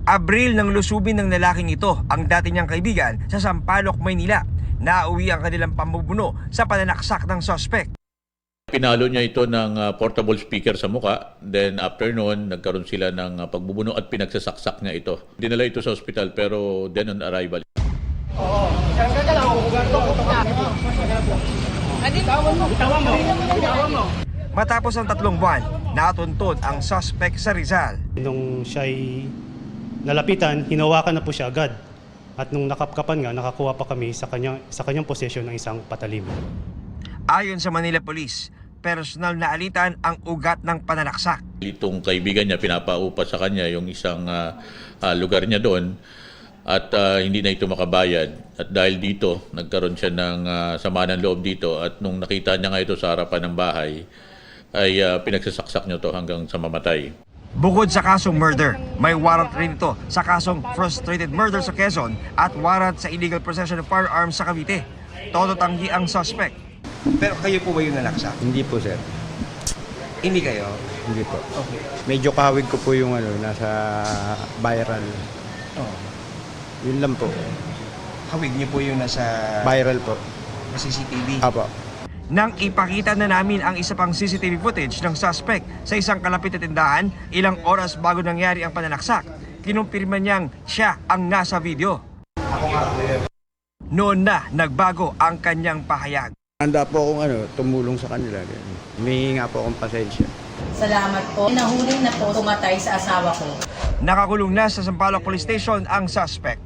Abril nang lusubin ng lalaking ito ang dati niyang kaibigan sa Sampaloc, Maynila. Nauwi ang kanilang pambubuno sa pananaksak ng suspect. Pinalo niya ito ng portable speaker sa muka. Then after noon, nagkaroon sila ng pagbubuno at pinagsasaksak niya ito. Dinala ito sa hospital pero then on arrival. Matapos ang 3 buwan, natuntod ang suspect sa Rizal. Nung siya'y nalapitan, hinawakan na po siya agad. At nung nakapkapan nga, nakakuha pa kami sa kanyang posesyon ng isang patalim. Ayon sa Manila Police, personal na alitan ang ugat ng pananaksak. Itong kaibigan niya, pinapaupa sa kanya yung isang lugar niya doon at hindi na ito makabayad. At dahil dito, nagkaroon siya ng sama ng loob dito at nung nakita niya nga ito sa harapan ng bahay, ay pinagsasaksak niya ito hanggang sa mamatay. Bukod sa kasong murder, may warrant rin ito sa kasong frustrated murder sa Quezon at warrant sa illegal possession of firearms sa Cavite. Todo tanggi ang suspect. Pero kayo po ba yung nanaksak? Hindi po, sir. Hindi kayo? Hindi po. Okay. Medyo kahawig ko po yung nasa viral. Oh. Yun lang po. Hawig niyo po yung nasa Viral po. CCTV. Apo. Nang ipakita na namin ang isa pang CCTV footage ng suspect sa isang kalapit na tindahan, ilang oras bago nangyari ang pananaksak, kinumpirma niyang siya ang nasa video. Noon na nagbago ang kanyang pahayag. Handa po akong tumulong sa kanila. Humingi nga po akong pasensya. Salamat po. Nahuli na po tumatay sa asawa ko. Nakakulong na sa Sampaloc Police Station ang suspect.